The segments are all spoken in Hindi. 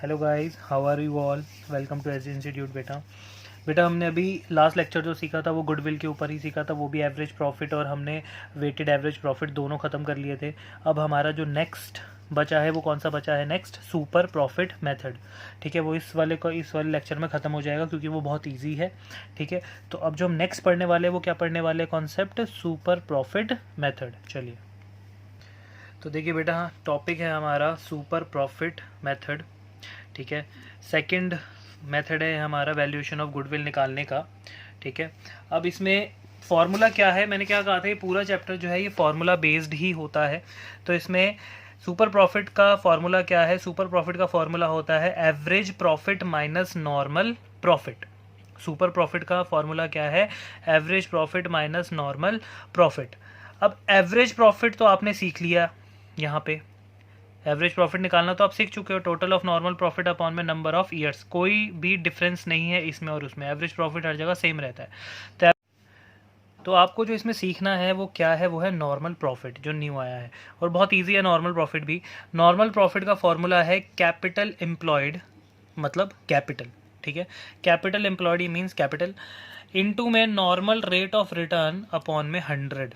Hello guys, how are you all. Welcome to S institute. बेटा हमने अभी लास्ट लेक्चर जो सीखा था वो गुडविल के ऊपर ही सीखा था, वो भी एवरेज प्रॉफिट, और हमने वेटेड एवरेज प्रॉफिट दोनों ख़त्म कर लिए थे। अब हमारा जो नेक्स्ट बचा है वो कौन सा बचा है? Next super profit method. ठीक है, वो इस वाले लेक्चर में ख़त्म हो जाएगा क्योंकि वो बहुत ईजी है। ठीक है, तो अब जो हम नेक्स्ट पढ़ने वाले हैं वो क्या पढ़ने वाले हैं? Concept super profit method. चलिए, तो देखिए बेटा, टॉपिक है हमारा सुपर प्रॉफिट मेथड। ठीक है, सेकंड मेथड है हमारा वैल्यूएशन ऑफ गुडविल निकालने का। ठीक है, अब इसमें फॉर्मूला क्या है? मैंने क्या कहा था, ये पूरा चैप्टर जो है ये फॉर्मूला बेस्ड ही होता है। तो इसमें सुपर प्रॉफिट का फॉर्मूला क्या है? सुपर प्रॉफिट का फॉर्मूला होता है average profit minus normal profit. Super profit का फॉर्मूला क्या है? Average profit minus normal profit. अब एवरेज प्रॉफिट तो आपने सीख लिया, यहाँ पे एवरेज प्रॉफिट निकालना तो आप सीख चुके हो। Total of normal profit upon में नंबर ऑफ ईयर्स, कोई भी डिफरेंस नहीं है इसमें और उसमें, एवरेज प्रॉफिट हर जगह सेम रहता है। तो आपको जो इसमें सीखना है वो क्या है? वो है नॉर्मल प्रॉफिट, जो न्यू आया है और बहुत इजी है नॉर्मल प्रॉफिट भी। नॉर्मल प्रॉफिट का फॉर्मूला है कैपिटल एम्प्लॉयड, मतलब कैपिटल। ठीक है, capital employed means capital into में normal rate of return upon में 100।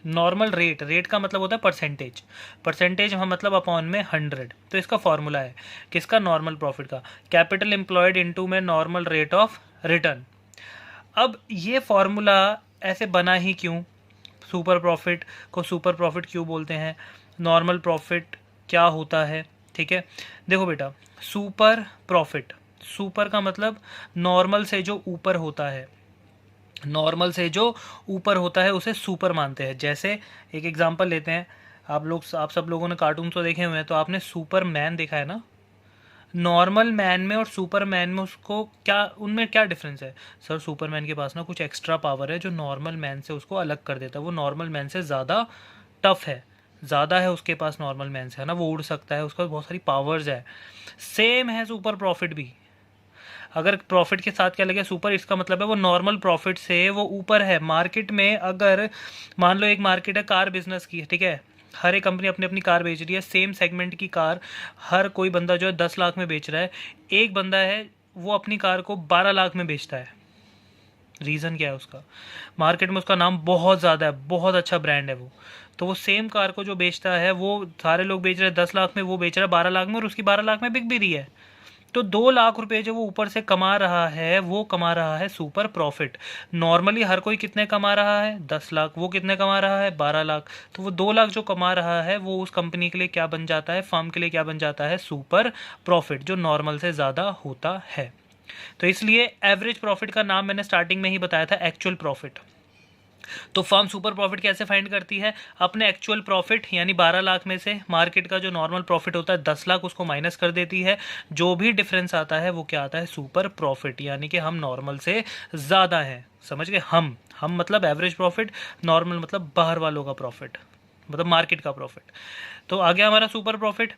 नॉर्मल रेट का मतलब होता है परसेंटेज हम मतलब अपॉन में 100। तो इसका फॉर्मूला है किसका? नॉर्मल प्रॉफिट का, कैपिटल एम्प्लॉयड इनटू में नॉर्मल रेट ऑफ रिटर्न। अब ये फॉर्मूला ऐसे बना ही क्यों? सुपर प्रॉफिट को सुपर प्रॉफिट क्यों बोलते हैं? नॉर्मल प्रॉफिट क्या होता है? ठीक है, देखो बेटा, सुपर प्रॉफिट, सुपर का मतलब नॉर्मल से जो ऊपर होता है, नॉर्मल से जो ऊपर होता है उसे सुपर मानते हैं। जैसे एक एग्जांपल लेते हैं, आप सब लोगों ने कार्टून तो देखे हुए हैं, तो आपने सुपरमैन देखा है ना। नॉर्मल मैन में और सुपरमैन में उसको क्या, उनमें क्या डिफरेंस है? सर सुपरमैन के पास ना कुछ एक्स्ट्रा पावर है जो नॉर्मल मैन से उसको अलग कर देता है, वो नॉर्मल मैन से ज़्यादा टफ है, ज़्यादा है उसके पास नॉर्मल मैन से, है ना, वो उड़ सकता है, उसका बहुत सारी पावर्स है। सेम है सुपर प्रॉफिट भी। अगर प्रॉफिट के साथ क्या लगे सुपर, इसका मतलब है वो नॉर्मल प्रॉफिट से वो ऊपर है। मार्केट में अगर मान लो एक मार्केट है कार बिजनेस की, ठीक है, हर एक कंपनी अपनी अपनी कार बेच रही है, सेम सेगमेंट की कार हर कोई बंदा जो है 10 लाख में बेच रहा है, एक बंदा है वो अपनी कार को 12 लाख में बेचता है। रीज़न क्या है उसका? मार्केट में उसका नाम बहुत ज़्यादा है, बहुत अच्छा ब्रांड है वो। तो वो सेम कार को जो बेचता है, वो सारे लोग बेच रहे हैं 10 लाख में, वो बेच रहा है 12 लाख में, और उसकी 12 लाख में बिक भी रही है। तो 2 लाख रुपए जो वो ऊपर से कमा रहा है वो कमा रहा है सुपर प्रॉफिट। नॉर्मली हर कोई कितने कमा रहा है? 10 लाख। वो कितने कमा रहा है? 12 लाख। तो वो 2 लाख जो कमा रहा है वो उस कंपनी के लिए क्या बन जाता है? फर्म के लिए क्या बन जाता है? सुपर प्रॉफिट, जो नॉर्मल से ज़्यादा होता है। तो इसलिए एवरेज प्रॉफिट का नाम मैंने स्टार्टिंग में ही बताया था, एक्चुअल प्रॉफिट। तो फर्म सुपर प्रॉफिट कैसे फाइंड करती है? अपने एक्चुअल प्रॉफिट यानी 12 लाख में से मार्केट का जो नॉर्मल प्रॉफिट होता है 10 लाख, उसको माइनस कर देती है। जो भी डिफरेंस आता है वो क्या आता है? सुपर प्रॉफिट, यानी कि हम नॉर्मल से ज़्यादा हैं। समझ गए? हम मतलब एवरेज प्रॉफिट, नॉर्मल मतलब बाहर वालों का प्रॉफिट, मतलब मार्केट का प्रॉफिट। तो आ गया हमारा सुपर प्रॉफिट।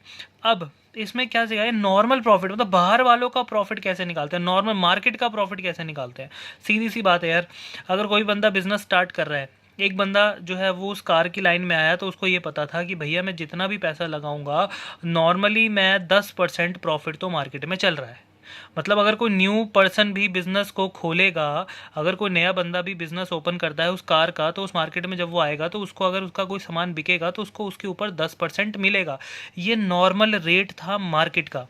अब इसमें क्या सिखाया? नॉर्मल प्रॉफिट मतलब बाहर वालों का प्रॉफिट कैसे निकालते हैं, नॉर्मल मार्केट का प्रॉफिट कैसे निकालते हैं। सीधी सी बात है यार, अगर कोई बंदा बिजनेस स्टार्ट कर रहा है, एक बंदा जो है वो उस कार की लाइन में आया, तो उसको ये पता था कि भैया मैं जितना भी पैसा लगाऊंगा, नॉर्मली मैं 10% प्रॉफिट तो मार्केट में चल रहा है। मतलब अगर कोई न्यू पर्सन भी बिजनेस को खोलेगा, अगर कोई नया बंदा भी बिजनेस ओपन करता है उस कार का, तो उस मार्केट में जब वो आएगा तो उसको अगर उसका कोई सामान बिकेगा तो उसको उसके ऊपर 10% मिलेगा। ये नॉर्मल रेट था मार्केट का।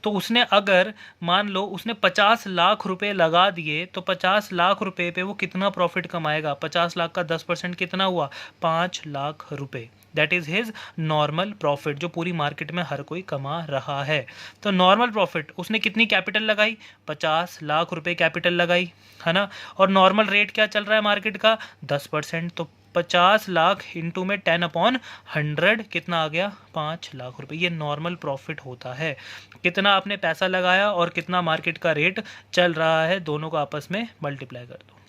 तो उसने अगर मान लो उसने 50 लाख रुपए लगा दिए, तो 50 लाख रुपए पे वो कितना प्रॉफिट कमाएगा? 50 लाख का 10% कितना हुआ? 5 लाख रुपए। That is his normal profit, जो पूरी मार्केट में हर कोई कमा रहा है। तो नॉर्मल प्रॉफिट, उसने कितनी कैपिटल लगाई? 50 लाख रुपए कैपिटल लगाई, है ना। और नॉर्मल रेट क्या चल रहा है मार्केट का? 10%। तो 50 लाख इंटू में 10/100 कितना आ गया? 5 लाख रुपए। ये नॉर्मल प्रॉफिट होता है। कितना आपने पैसा लगाया और कितना मार्केट का रेट चल रहा है, दोनों को आपस में मल्टीप्लाई कर दो।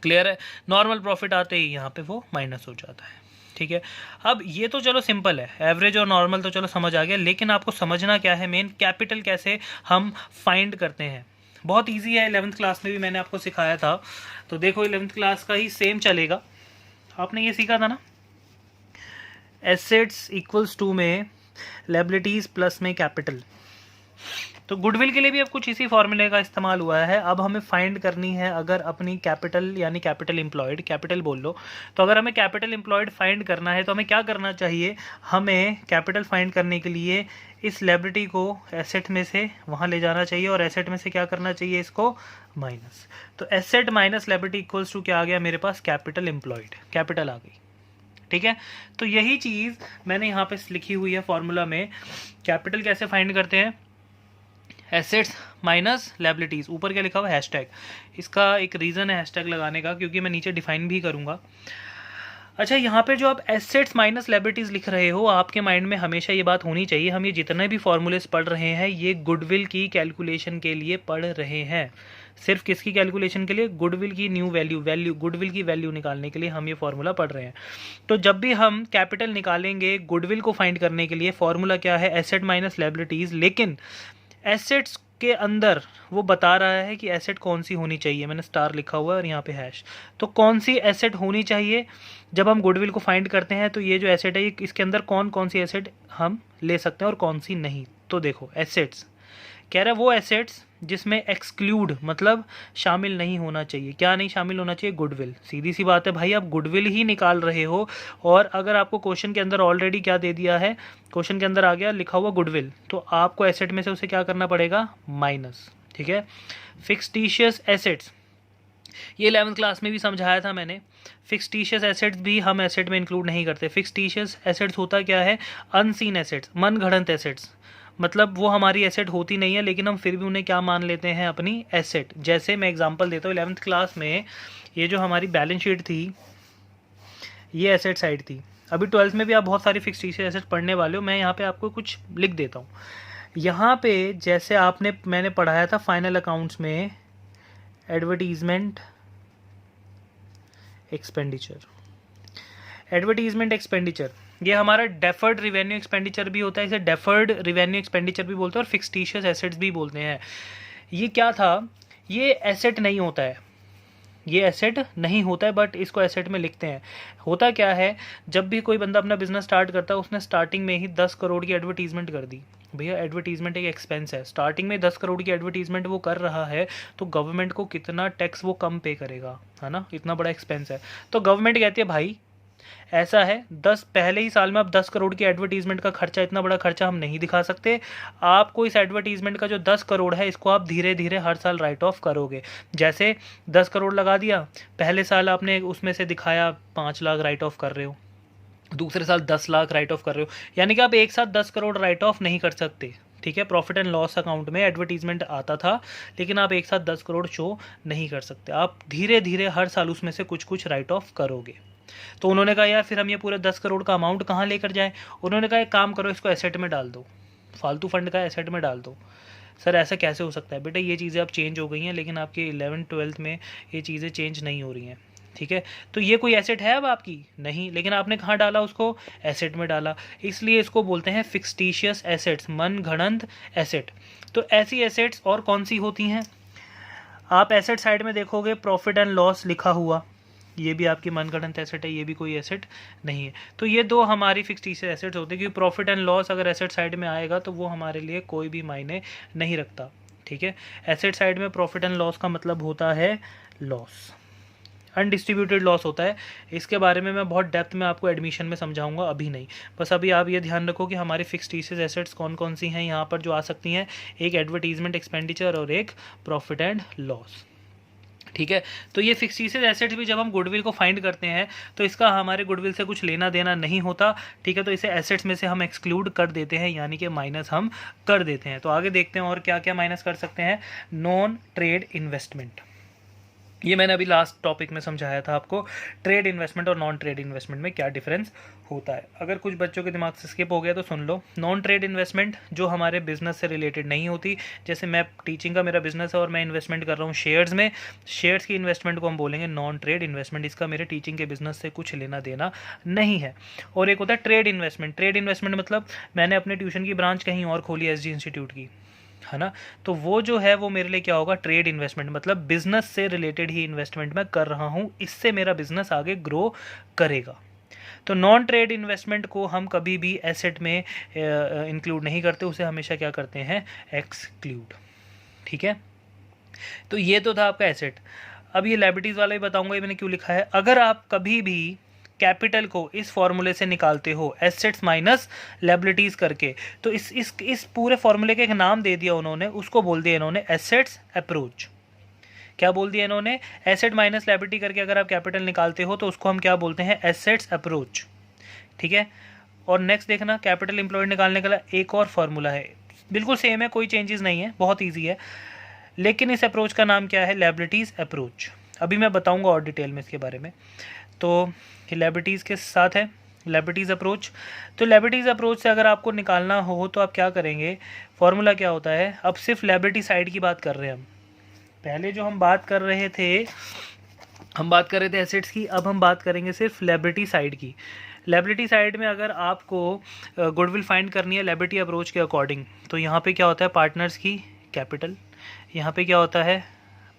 क्लियर है? नॉर्मल प्रॉफिट आते ही यहाँ पे वो माइनस हो जाता है। ठीक है, अब ये तो चलो सिंपल है, एवरेज और नॉर्मल तो चलो समझ आ गया, लेकिन आपको समझना क्या है मेन, कैपिटल कैसे हम फाइंड करते हैं। बहुत इजी है, 11th क्लास में भी मैंने आपको सिखाया था। तो देखो 11th क्लास का ही सेम चलेगा। आपने ये सीखा था ना, एसेट्स इक्वल्स टू में लायबिलिटीज प्लस में कैपिटल। तो गुडविल के लिए भी अब कुछ इसी फॉर्मूले का इस्तेमाल हुआ है। अब हमें फाइंड करनी है अगर अपनी कैपिटल यानी कैपिटल एम्प्लॉयड, कैपिटल बोल लो, तो अगर हमें कैपिटल एम्प्लॉयड फाइंड करना है तो हमें क्या करना चाहिए, हमें कैपिटल फाइंड करने के लिए इस लायबिलिटी को एसेट में से वहाँ ले जाना चाहिए और एसेट में से क्या करना चाहिए, इसको माइनस। तो asset minus liability equals to क्या आ गया मेरे पास, कैपिटल एम्प्लॉयड, कैपिटल आ गई। ठीक है, तो यही चीज़ मैंने यहाँ पे लिखी हुई है फॉर्मूला में। कैपिटल कैसे फाइंड करते हैं, एसेट्स माइनस लायबिलिटीज़, ऊपर क्या लिखा हुआ है, हैशटैग। इसका एक रीज़न है हैशटैग लगाने का, क्योंकि मैं नीचे डिफाइन भी करूँगा। अच्छा, यहाँ पे जो आप एसेट्स माइनस लायबिलिटीज़ लिख रहे हो, आपके माइंड में हमेशा ये बात होनी चाहिए, हम ये जितने भी फॉर्मूलेस पढ़ रहे हैं ये गुडविल की कैलकुलेशन के लिए पढ़ रहे हैं। सिर्फ किसकी कैलकुलेशन के लिए, गुडविल की न्यू वैल्यू गुडविल की वैल्यू निकालने के लिए हम ये फॉर्मूला पढ़ रहे हैं। तो जब भी हम कैपिटल निकालेंगे गुडविल को फाइंड करने के लिए, फॉर्मूला क्या है, एसेट माइनस लायबिलिटीज़। लेकिन एसेट्स के अंदर वो बता रहा है कि एसेट कौन सी होनी चाहिए, मैंने स्टार लिखा हुआ है और यहाँ पे हैश। तो कौन सी एसेट होनी चाहिए जब हम गुडविल को फाइंड करते हैं, तो ये जो एसेट है इसके अंदर कौन कौन सी एसेट हम ले सकते हैं और कौन सी नहीं। तो देखो, एसेट्स कह रहा है वो एसेट्स जिसमें एक्सक्लूड मतलब शामिल नहीं होना चाहिए। क्या नहीं शामिल होना चाहिए, गुडविल। सीधी सी बात है भाई, आप गुडविल ही निकाल रहे हो और अगर आपको क्वेश्चन के अंदर ऑलरेडी क्या दे दिया है, क्वेश्चन के अंदर आ गया लिखा हुआ गुडविल, तो आपको एसेट में से उसे क्या करना पड़ेगा, माइनस। ठीक है, फिक्सटिशियस एसेट्स, ये 11th क्लास में भी समझाया था मैंने। फिक्सटिशियस एसेट्स भी हम एसेट में इंक्लूड नहीं करते। फिक्सटिशियस एसेट्स होता क्या है, अनसीन एसेट्स, मन घड़ंत एसेट्स, मतलब वो हमारी एसेट होती नहीं है लेकिन हम फिर भी उन्हें क्या मान लेते हैं, अपनी एसेट। जैसे मैं एग्जांपल देता हूँ, 11th क्लास में ये जो हमारी बैलेंस शीट थी ये एसेट साइड थी। अभी 12th में भी आप बहुत सारी फिक्सटिशियस एसेट पढ़ने वाले हो, मैं यहाँ पे आपको कुछ लिख देता हूँ। यहाँ पे जैसे मैंने पढ़ाया था फाइनल अकाउंट्स में, एडवर्टीजमेंट एक्सपेंडिचर, एडवर्टीजमेंट एक्सपेंडिचर ये हमारा डेफर्ड रिवेन्यू एक्सपेंडिचर भी होता है, इसे डेफर्ड रिवेन्यू एक्सपेंडिचर भी बोलते हैं और फिक्सटिशियस एसेट्स भी बोलते हैं। ये क्या था, ये एसेट नहीं होता है, ये एसेट नहीं होता है, बट इसको एसेट में लिखते हैं। होता क्या है, जब भी कोई बंदा अपना बिजनेस स्टार्ट करता है, उसने स्टार्टिंग में ही 10 करोड़ की एडवर्टीजमेंट कर दी। भैया एडवर्टीजमेंट एक एक्सपेंस है, स्टार्टिंग में 10 करोड़ की एडवर्टीजमेंट वो कर रहा है, तो गवर्नमेंट को कितना टैक्स वो कम पे करेगा, है ना, इतना बड़ा एक्सपेंस है। तो गवर्नमेंट कहती है भाई ऐसा है, 10 पहले ही साल में आप 10 करोड़ की एडवर्टीजमेंट का खर्चा, इतना बड़ा खर्चा हम नहीं दिखा सकते। आपको इस एडवर्टीजमेंट का जो 10 करोड़ है इसको आप धीरे धीरे हर साल राइट ऑफ करोगे। जैसे 10 करोड़ लगा दिया, पहले साल आपने उसमें से दिखाया 5 लाख राइट ऑफ कर रहे हो, दूसरे साल 10 लाख राइट ऑफ कर रहे हो, यानी कि आप एक साथ 10 करोड़ राइट ऑफ नहीं कर सकते। ठीक है, प्रॉफिट एंड लॉस अकाउंट में एडवर्टीजमेंट आता था, लेकिन आप एक साथ 10 करोड़ शो नहीं कर सकते, आप धीरे धीरे हर साल उसमें से कुछ कुछ राइट ऑफ करोगे। तो उन्होंने कहा यार फिर हम ये पूरे 10 करोड़ का अमाउंट कहाँ लेकर जाएं, उन्होंने कहा एक काम करो, इसको एसेट में डाल दो, फालतू फंड का एसेट में डाल दो। सर ऐसा कैसे हो सकता है, बेटा ये चीज़ें अब चेंज हो गई हैं, लेकिन आपके 11th 12th में ये चीज़ें चेंज नहीं हो रही हैं। ठीक है, तो ये कोई एसेट है अब आपकी नहीं, लेकिन आपने कहाँ डाला उसको, एसेट में डाला, इसलिए इसको बोलते हैं फिक्सटिशियस एसेट्स, मन घड़ंत एसेट। तो ऐसी एसेट्स और कौन सी होती हैं, आप एसेट साइड में देखोगे प्रॉफिट एंड लॉस लिखा हुआ, ये भी आपकी मनगढ़ंत एसेट है, ये भी कोई एसेट नहीं है। तो ये दो हमारी फिक्सटिशियस एसेट्स होती है, क्योंकि प्रॉफिट एंड लॉस अगर एसेट साइड में आएगा तो वो हमारे लिए कोई भी मायने नहीं रखता। ठीक है, एसेट साइड में प्रॉफिट एंड लॉस का मतलब होता है लॉस, अनडिस्ट्रीब्यूटेड लॉस होता है। इसके बारे में मैं बहुत डेप्थ में आपको एडमिशन में समझाऊंगा, अभी नहीं। बस अभी आप ये ध्यान रखो कि हमारी फिक्सटिशियस एसेट्स कौन कौन सी हैं यहाँ पर जो आ सकती हैं, एक एडवर्टीजमेंट एक्सपेंडिचर और एक प्रॉफिट एंड लॉस। ठीक है, तो ये फिक्सटिशियस एसेट्स भी जब हम गुडविल को फाइंड करते हैं तो इसका हमारे गुडविल से कुछ लेना देना नहीं होता। ठीक है, तो इसे एसेट्स में से हम एक्सक्लूड कर देते हैं, यानी कि माइनस हम कर देते हैं। तो आगे देखते हैं और क्या क्या माइनस कर सकते हैं। नॉन ट्रेड इन्वेस्टमेंट, ये मैंने अभी लास्ट टॉपिक में समझाया था आपको, ट्रेड इन्वेस्टमेंट और नॉन ट्रेड इन्वेस्टमेंट में क्या डिफरेंस होता है। अगर कुछ बच्चों के दिमाग से स्किप हो गया तो सुन लो। नॉन ट्रेड इन्वेस्टमेंट जो हमारे बिजनेस से रिलेटेड नहीं होती, जैसे मैं टीचिंग का मेरा बिजनेस है और मैं इन्वेस्टमेंट कर रहा हूँ शेयर्स में, शेयर्स की इन्वेस्टमेंट को हम बोलेंगे नॉन ट्रेड इन्वेस्टमेंट, इसका मेरे टीचिंग के बिजनेस से कुछ लेना देना नहीं है। और एक होता है ट्रेड इन्वेस्टमेंट। ट्रेड इन्वेस्टमेंट मतलब मैंने अपने ट्यूशन की ब्रांच कहीं और खोली एसजी इंस्टीट्यूट की, है ना, तो वो जो है वो मेरे लिए क्या होगा, ट्रेड इन्वेस्टमेंट, मतलब बिजनेस से रिलेटेड ही इन्वेस्टमेंट मैं कर रहा हूँ, इससे मेरा बिजनेस आगे ग्रो करेगा। तो नॉन ट्रेड इन्वेस्टमेंट को हम कभी भी एसेट में इंक्लूड नहीं करते, उसे हमेशा क्या करते हैं, एक्सक्लूड। ठीक है, तो ये तो था आपका एसेट। अब ये लायबिलिटीज़ वाला ही बताऊंगा, ये मैंने क्यों लिखा है। अगर आप कभी भी कैपिटल को इस फॉर्मूले से निकालते हो, एसेट्स माइनस लायबिलिटीज़ करके, तो इस पूरे फॉर्मूले का एक नाम दे दिया उन्होंने, उसको बोल दिया इन्होंने एसेट्स अप्रोच। क्या बोल दिया इन्होंने, एसेट माइनस लायबिलिटी करके अगर आप कैपिटल निकालते हो तो उसको हम क्या बोलते हैं, एसेट्स अप्रोच। ठीक है, और नेक्स्ट देखना, कैपिटल एम्प्लॉयड निकालने का एक और फार्मूला है, बिल्कुल सेम है, कोई चेंजेस नहीं है, बहुत ईजी है, लेकिन इस अप्रोच का नाम क्या है, लायबिलिटीज़ अप्रोच। अभी मैं बताऊंगा और डिटेल में इसके बारे में। तो लायबिलिटीज़ के साथ है लायबिलिटीज़ अप्रोच। तो लायबिलिटीज़ अप्रोच से अगर आपको निकालना हो तो आप क्या करेंगे, फॉर्मूला क्या होता है, अब सिर्फ लायबिलिटी साइड की बात कर रहे हैं हम। पहले जो हम बात कर रहे थे एसेट्स की, अब हम बात करेंगे सिर्फ लायबिलिटी साइड की। लायबिलिटी साइड में अगर आपको गुडविल फाइंड करनी है लायबिलिटी अप्रोच के अकॉर्डिंग, तो यहाँ पे क्या होता है, पार्टनर्स की कैपिटल, यहाँ पे क्या होता है,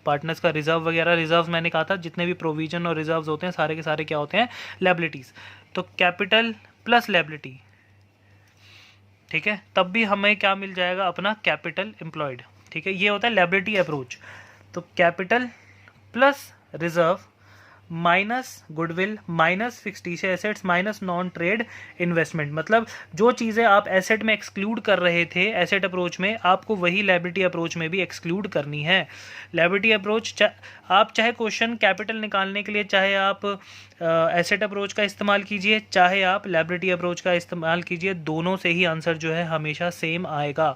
पार्टनर्स का रिजर्व वगैरह। रिजर्व मैंने कहा था जितने भी प्रोविजन और रिजर्व्स होते हैं सारे के सारे क्या होते हैं, लायबिलिटीज़। तो कैपिटल प्लस लायबिलिटी, ठीक है, तब भी हमें क्या मिल जाएगा, अपना कैपिटल एम्प्लॉयड। ठीक है, ये होता है लायबिलिटी अप्रोच। तो capital plus reserve minus goodwill minus fixed assets minus non trade investment, मतलब जो चीज़ें आप एसेट में एक्सक्लूड कर रहे थे एसेट अप्रोच में, आपको वही लायबिलिटी अप्रोच में भी एक्सक्लूड करनी है। लायबिलिटी अप्रोच आप चाहे क्वेश्चन कैपिटल निकालने के लिए चाहे आप एसेट अप्रोच का इस्तेमाल कीजिए, चाहे आप लायबिलिटी अप्रोच का इस्तेमाल कीजिए, दोनों से ही आंसर जो है हमेशा सेम आएगा।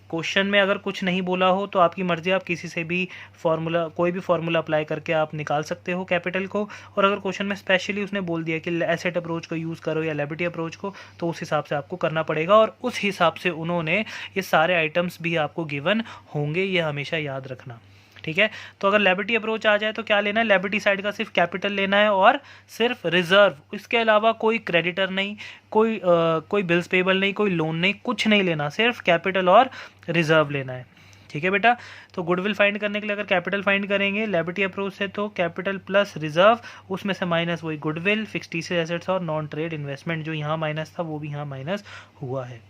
क्वेश्चन में अगर कुछ नहीं बोला हो तो आपकी मर्जी, आप किसी से भी फार्मूला, कोई भी फार्मूला अप्लाई करके आप निकाल सकते हो कैपिटल को। और अगर क्वेश्चन में स्पेशली उसने बोल दिया कि एसेट अप्रोच को यूज़ करो या लायबिलिटी अप्रोच को, तो उस हिसाब से आपको करना पड़ेगा, और उस हिसाब से उन्होंने ये सारे आइटम्स भी आपको गिवन होंगे, ये हमेशा याद रखना। ठीक है, तो अगर लायबिलिटी अप्रोच आ जाए तो क्या लेना है, लायबिलिटी साइड का सिर्फ कैपिटल लेना है और सिर्फ रिजर्व, इसके अलावा कोई क्रेडिटर नहीं, कोई बिल्स पेबल नहीं, कोई लोन नहीं, कुछ नहीं लेना, सिर्फ कैपिटल और रिजर्व लेना है। ठीक है बेटा, तो गुडविल फाइंड करने के लिए अगर कैपिटल फाइंड करेंगे लायबिलिटी अप्रोच से, तो कैपिटल प्लस रिजर्व, उसमें से माइनस वही गुडविल, फिक्स्ड एसेट्स और नॉन ट्रेड इन्वेस्टमेंट, जो यहाँ माइनस था वो भी यहाँ माइनस हुआ है।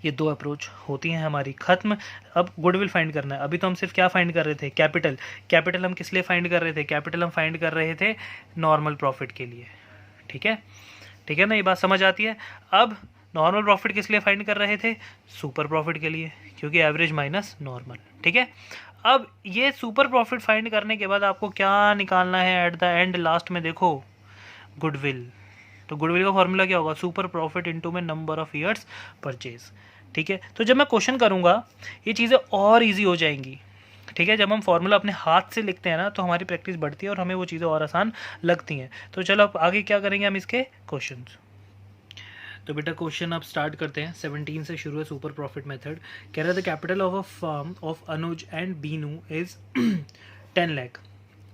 ये दो अप्रोच होती हैं हमारी, खत्म। अब गुडविल फाइंड करना है। अभी तो हम सिर्फ क्या फाइंड कर रहे थे, कैपिटल। कैपिटल हम किस लिए फाइंड कर रहे थे, कैपिटल हम फाइंड कर रहे थे नॉर्मल प्रॉफिट के लिए। ठीक है, ठीक है ना, ये बात समझ आती है। अब नॉर्मल प्रॉफिट किस लिए फाइंड कर रहे थे, सुपर प्रॉफिट के लिए, क्योंकि एवरेज माइनस नॉर्मल। ठीक है, अब ये सुपर प्रॉफिट फाइंड करने के बाद आपको क्या निकालना है एट द एंड, लास्ट में देखो, गुडविल। तो गुडविल का फॉर्मूला क्या होगा, सुपर प्रॉफिट इनटू में नंबर ऑफ ईयर्स परचेज। ठीक है, तो जब मैं क्वेश्चन करूंगा ये चीज़ें और इजी हो जाएंगी। ठीक है, जब हम फॉर्मूला अपने हाथ से लिखते हैं ना तो हमारी प्रैक्टिस बढ़ती है और हमें वो चीज़ें और आसान लगती हैं। तो चलो अब आगे क्या करेंगे हम, इसके क्वेश्चन। तो बेटा क्वेश्चन अब स्टार्ट करते हैं। 17 से शुरू है सुपर प्रॉफिट मेथड। कह रहा था capital of a firm of Anuj and Binu is 10 lakh.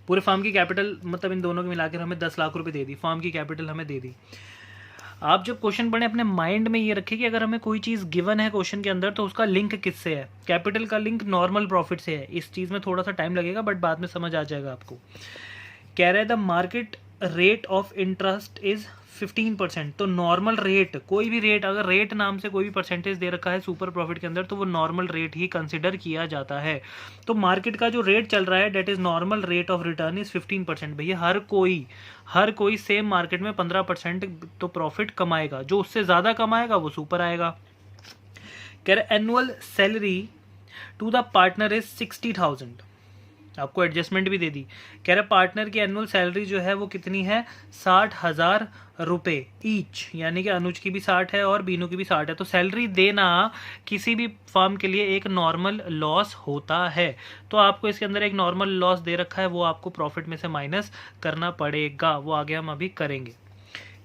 पूरे फार्म की कैपिटल, मतलब इन दोनों को मिलाकर हमें 10 लाख रुपए दे दी, फार्म की कैपिटल हमें दे दी। आप जब क्वेश्चन पढ़ें अपने माइंड में ये रखें कि अगर हमें कोई चीज़ गिवन है क्वेश्चन के अंदर तो उसका लिंक किससे है। कैपिटल का लिंक नॉर्मल प्रॉफिट से है। इस चीज़ में थोड़ा सा टाइम लगेगा बट बाद में समझ आ जाएगा आपको। कह रहे the market rate of interest is 15%। तो नॉर्मल रेट, कोई भी रेट, अगर रेट नाम से कोई भी परसेंटेज दे रखा है सुपर प्रॉफिट के अंदर तो वो नॉर्मल रेट ही कंसिडर किया जाता है। तो मार्केट का जो रेट चल रहा है debt is normal rate of return is 15%। भैया हर कोई सेम मार्केट में 15% तो प्रॉफिट कमाएगा, जो उससे ज़्यादा कमाएगा वो सुपर आएगा। कह रहे annual salary to the partner is 60,000। आपको एडजस्टमेंट भी दे दी। कह रहे पार्टनर की एनुअल सैलरी जो है वो कितनी है, 60,000 रुपये ईच, यानी कि अनुज की भी 60 है और बीनू की भी 60 है। तो सैलरी देना किसी भी फर्म के लिए एक नॉर्मल लॉस होता है। तो आपको इसके अंदर एक नॉर्मल लॉस दे रखा है, वो आपको प्रॉफिट में से माइनस करना पड़ेगा, वो आगे हम अभी करेंगे।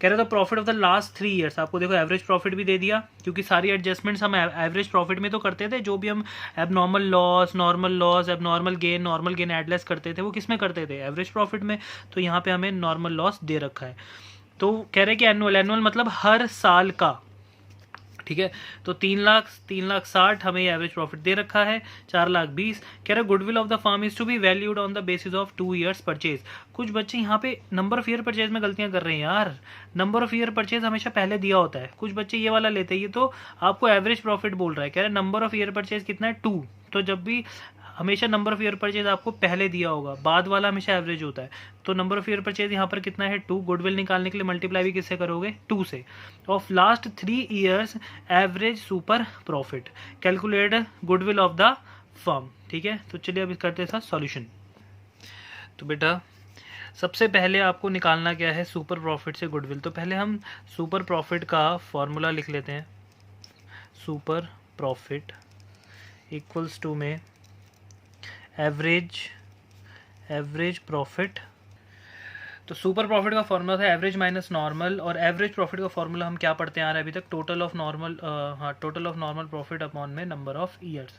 कह रहे थे profit of the last 3 years. आपको देखो एवरेज प्रॉफिट भी दे दिया, क्योंकि सारी एडजस्टमेंट्स हम एवरेज प्रॉफिट में तो करते थे। जो भी हम abnormal loss, normal loss, abnormal gain, normal gain एडलेस करते थे वो किस में करते थे, एवरेज प्रॉफिट में। तो यहाँ पे हमें नॉर्मल लॉस दे रखा है। तो कह रहे कि एनुअल मतलब हर साल का। ठीक है। तो 3,60,000 हमें ये एवरेज प्रॉफिट दे रखा है। 4,20,000 कह रहा है goodwill of the firm is to be valued on the basis of 2 years purchase. कुछ बच्चे यहाँ पे नंबर ऑफ ईयर परचेज में गलतियां कर रहे हैं यार। नंबर ऑफ ईयर परचेज हमेशा पहले दिया होता है, कुछ बच्चे ये वाला लेते हैं। ये तो आपको एवरेज प्रॉफिट बोल रहा है, कह रहा है नंबर ऑफ ईयर परचेज कितना है 2। तो जब भी हमेशा नंबर ऑफ ईयर परचेज आपको पहले दिया होगा, बाद वाला हमेशा एवरेज होता है। तो नंबर ऑफ ईयर परचेज यहाँ पर कितना है 2। गुडविल निकालने के लिए मल्टीप्लाई भी किससे करोगे 2 से। Of last 3 years average super profit, calculate goodwill of the firm. ठीक है, तो चलिए अभी करते हैं सॉल्यूशन। तो बेटा सबसे पहले आपको निकालना क्या है सुपर प्रॉफिट से गुडविल। तो पहले हम सुपर प्रॉफिट का फॉर्मूला लिख लेते हैं। सुपर प्रॉफिट इक्वल्स टू में एवरेज प्रॉफिट। तो सुपर प्रॉफिट का फॉर्मूला था एवरेज माइनस नॉर्मल, और एवरेज प्रॉफिट का फॉर्मूला हम क्या पढ़ते आ रहे हैं अभी तक, total of normal profit upon में नंबर ऑफ ईयर्स।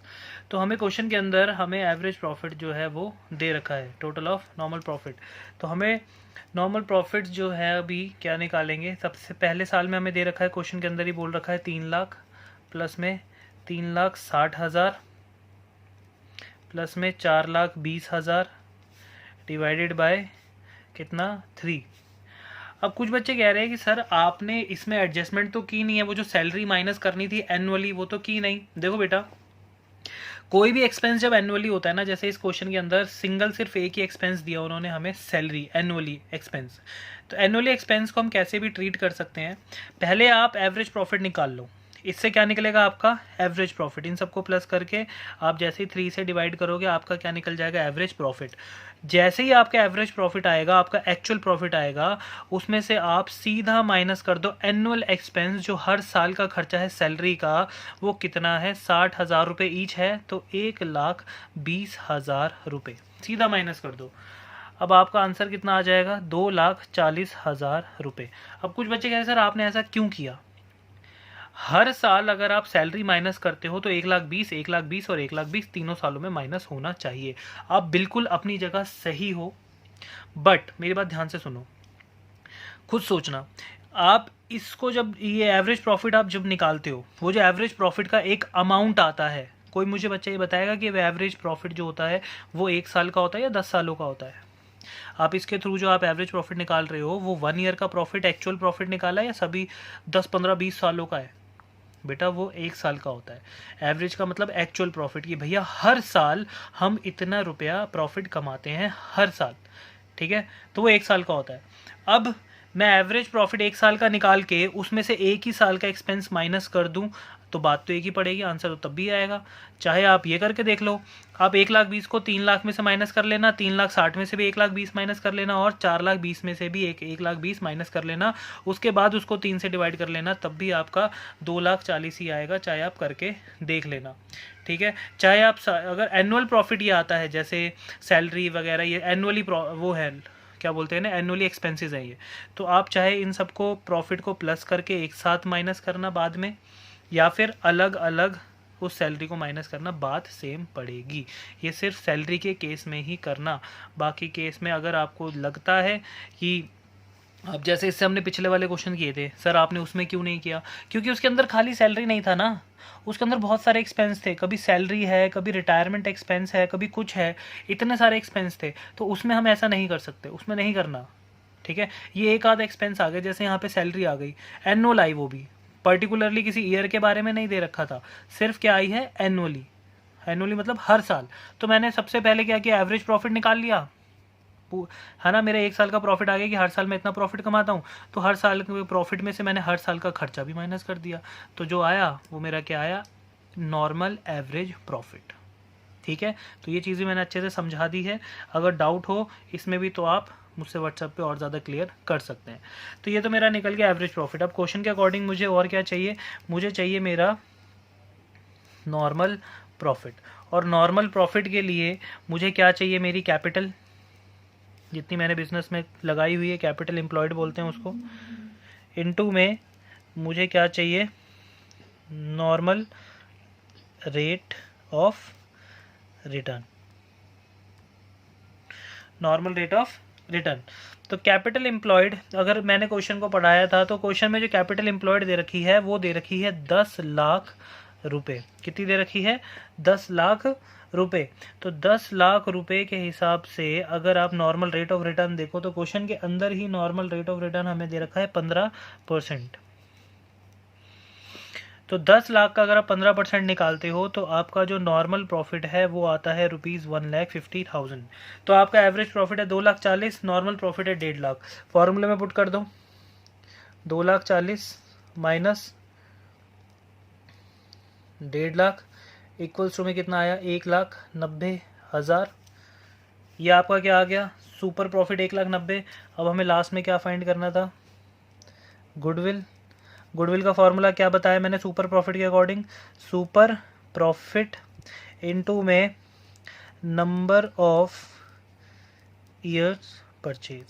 तो हमें क्वेश्चन के अंदर हमें एवरेज प्रॉफिट जो है वो दे रखा है, टोटल ऑफ नॉर्मल प्रॉफिट। तो हमें नॉर्मल प्रॉफिट जो है अभी क्या निकालेंगे, सबसे पहले साल में हमें दे रखा है, क्वेश्चन के अंदर ही बोल रखा है 3 लाख प्लस में 3,60,000 प्लस में 4,20,000 डिवाइडेड बाय कितना 3। अब कुछ बच्चे कह रहे हैं कि सर आपने इसमें एडजस्टमेंट तो की नहीं है, वो जो सैलरी माइनस करनी थी एनुअली वो तो की नहीं। देखो बेटा कोई भी एक्सपेंस जब एनुअली होता है ना, जैसे इस क्वेश्चन के अंदर सिंगल सिर्फ एक ही एक्सपेंस दिया उन्होंने हमें, सैलरी एनुअली एक्सपेंस। तो एनुअली एक्सपेंस को हम कैसे भी ट्रीट कर सकते हैं, पहले आप एवरेज प्रॉफिट निकाल लो। इससे क्या निकलेगा आपका एवरेज प्रॉफिट। इन सबको प्लस करके आप जैसे ही 3 से डिवाइड करोगे आपका क्या निकल जाएगा एवरेज प्रॉफिट। जैसे ही आपका एवरेज प्रॉफिट आएगा, आपका एक्चुअल प्रॉफिट आएगा, उसमें से आप सीधा माइनस कर दो एनुअल एक्सपेंस जो हर साल का खर्चा है सैलरी का, वो कितना है 60,000 रुपये ईच है, तो 1,20,000 रुपये सीधा माइनस कर दो। अब आपका आंसर कितना आ जाएगा 2,40,000 रुपये। अब कुछ बच्चे कह रहे हैं सर आपने ऐसा क्यों किया, हर साल अगर आप सैलरी माइनस करते हो तो 1,20,000, 1,20,000 और 1,20,000 तीनों सालों में माइनस होना चाहिए। आप बिल्कुल अपनी जगह सही हो, बट मेरी बात ध्यान से सुनो, खुद सोचना। आप इसको जब ये एवरेज प्रॉफिट आप जब निकालते हो, वो जो एवरेज प्रॉफिट का एक अमाउंट आता है, कोई मुझे बच्चा ये बताएगा कि वह एवरेज प्रॉफिट जो होता है वो 1 साल का होता है या 10 सालों का होता है। आप इसके थ्रू जो आप एवरेज प्रॉफिट निकाल रहे हो वो 1 ईयर का प्रॉफिट एक्चुअल प्रॉफिट निकाला है या सभी 10, 15, 20 सालों का है। बेटा वो 1 साल का होता है। एवरेज का मतलब एक्चुअल प्रॉफिट, कि भैया हर साल हम इतना रुपया प्रॉफिट कमाते हैं हर साल, ठीक है, तो वो 1 साल का होता है। अब मैं एवरेज प्रॉफिट 1 साल का निकाल के उसमें से 1 ही साल का एक्सपेंस माइनस कर दूं तो बात तो एक ही पड़ेगी, आंसर तो तब भी आएगा। चाहे आप ये करके देख लो, आप 1,20,000 को 3 लाख में से माइनस कर लेना, 3,60,000 में से भी 1,20,000 माइनस कर लेना, और 4,20,000 में से भी 1,20,000 माइनस कर लेना, उसके बाद उसको 3 से डिवाइड कर लेना, तब भी आपका 2,40,000 ही आएगा। चाहे आप करके देख लेना, ठीक है। चाहे आप अगर एनुअल प्रॉफिट ये आता है, जैसे सैलरी वगैरह, ये एनुअली वो है, क्या बोलते हैं ना, एनुअली एक्सपेंसेस हैं ये, तो आप चाहे इन सबको प्रॉफिट को प्लस करके एक साथ माइनस करना बाद में, या फिर अलग अलग उस सैलरी को माइनस करना, बात सेम पड़ेगी। ये सिर्फ सैलरी के केस में ही करना, बाकी केस में अगर आपको लगता है कि अब जैसे इससे हमने पिछले वाले क्वेश्चन किए थे, सर आपने उसमें क्यों नहीं किया, क्योंकि उसके अंदर खाली सैलरी नहीं था ना, उसके अंदर बहुत सारे एक्सपेंस थे, कभी सैलरी है, कभी रिटायरमेंट एक्सपेंस है, कभी कुछ है, इतने सारे एक्सपेंस थे, तो उसमें हम ऐसा नहीं कर सकते, उसमें नहीं करना, ठीक है। ये एक आध एक्सपेंस आ गए, जैसे यहाँ पे सैलरी आ गई, एनुअल आई, वो भी पर्टिकुलरली किसी ईयर के बारे में नहीं दे रखा था, सिर्फ क्या आई है एनुअली, एनुअली मतलब हर साल। तो मैंने सबसे पहले क्या किया, एवरेज प्रॉफिट निकाल लिया, है ना, मेरा 1 साल का प्रॉफिट आ गया कि हर साल मैं इतना प्रॉफिट कमाता हूँ, तो हर साल के प्रॉफिट में से मैंने हर साल का खर्चा भी माइनस कर दिया, तो जो आया वो मेरा क्या आया, नॉर्मल एवरेज प्रॉफिट, ठीक है। तो ये चीज़ें मैंने अच्छे से समझा दी है, अगर डाउट हो इसमें भी तो आप मुझसे व्हाट्सएप पे और ज़्यादा क्लियर कर सकते हैं। तो ये तो मेरा निकल गया एवरेज प्रॉफिट। अब क्वेश्चन के अकॉर्डिंग मुझे और क्या चाहिए, मुझे चाहिए मेरा नॉर्मल प्रॉफिट, और नॉर्मल प्रॉफिट के लिए मुझे क्या चाहिए, मेरी कैपिटल जितनी मैंने बिजनेस में लगाई हुई है, कैपिटल एम्प्लॉयड बोलते हैं उसको, इनटू में मुझे क्या चाहिए, normal rate of return, normal rate of return. तो कैपिटल एम्प्लॉयड, अगर मैंने क्वेश्चन को पढ़ाया था तो क्वेश्चन में जो कैपिटल एम्प्लॉयड दे रखी है वो दे रखी है 10 लाख रुपए। कितनी दे रखी है? 10 लाख रुपए। तो 10 लाख रुपए के हिसाब से अगर आप नॉर्मल रेट ऑफ रिटर्न देखो तो क्वेश्चन के अंदर ही नॉर्मल रेट ऑफ रिटर्न हमें दे रखा है 15%। तो 10 लाख का अगर आप 15% निकालते हो तो आपका जो नॉर्मल प्रॉफिट है वो आता है ₹1,50,000। तो आपका एवरेज प्रॉफिट है 2,40,000, नॉर्मल प्रॉफिट है 1.5 लाख। फॉर्मूले में पुट कर दो, 2,40,000 माइनस 1.5 लाख इक्वल्स टू में कितना आया? 1,90,000। ये आपका क्या आ गया? Super profit 1,90,000। अब हमें लास्ट में क्या फाइंड करना था? गुडविल। गुडविल का फॉर्मूला क्या बताया मैंने सुपर प्रॉफिट के अकॉर्डिंग? सुपर प्रॉफिट इनटू में नंबर ऑफ ईयर्स परचेज,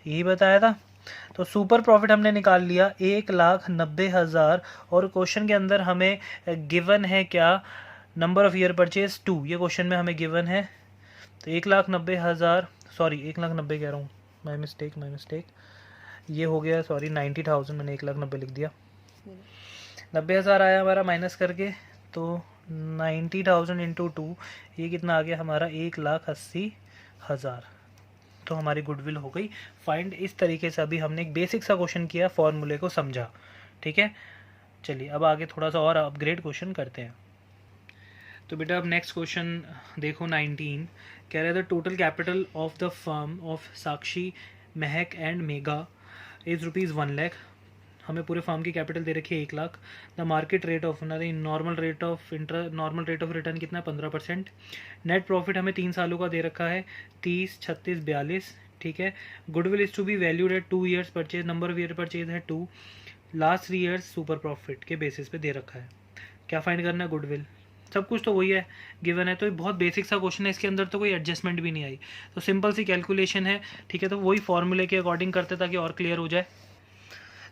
यही बताया था। तो सुपर प्रॉफिट हमने निकाल लिया 1,90,000 और क्वेश्चन के अंदर हमें गिवन है क्या? नंबर ऑफ ईयर परचेज 2, ये क्वेश्चन में हमें गिवन है। तो 1,90,000, सॉरी 1,90,000 कह रहा हूँ, माई मिस्टेक, ये हो गया, सॉरी 90,000, मैंने 1,90,000 लिख दिया। 90,000 आया हमारा माइनस करके, तो 90,000 इंटू 2, ये कितना आ गया हमारा? 1,80,000। तो हमारी गुडविल हो गई फाइंड। इस तरीके से अभी हमने एक बेसिक सा क्वेश्चन किया, फॉर्मूले को समझा, ठीक है। चलिए अब आगे थोड़ा सा और अपग्रेड क्वेश्चन करते हैं। तो बेटा अब नेक्स्ट क्वेश्चन देखो 19, कह रहे थे total capital of the firm of Sakshi, Mahak and mega is ₹1 lakh. हमें पूरे फर्म की कैपिटल दे रखी है 1 lakh. The market rate of normal rate of return कितना है? 15%। नेट प्रॉफिट हमें 3 सालों का दे रखा है 30, 36, 42, ठीक है। Goodwill is to be valued at 2 years purchase, number of year purchase है 2, लास्ट 3 ईयर्स सुपर प्रॉफिट के बेसिस पे दे रखा है। क्या फाइंड करना है? गुडविल। सब कुछ तो वही है, गिवन है। तो ये बहुत बेसिक सा क्वेश्चन है, इसके अंदर तो कोई एडजस्टमेंट भी नहीं आई, तो सिंपल सी कैलकुलेशन है, ठीक है। तो वही फॉर्मूले के अकॉर्डिंग करते ताकि और क्लियर हो जाए।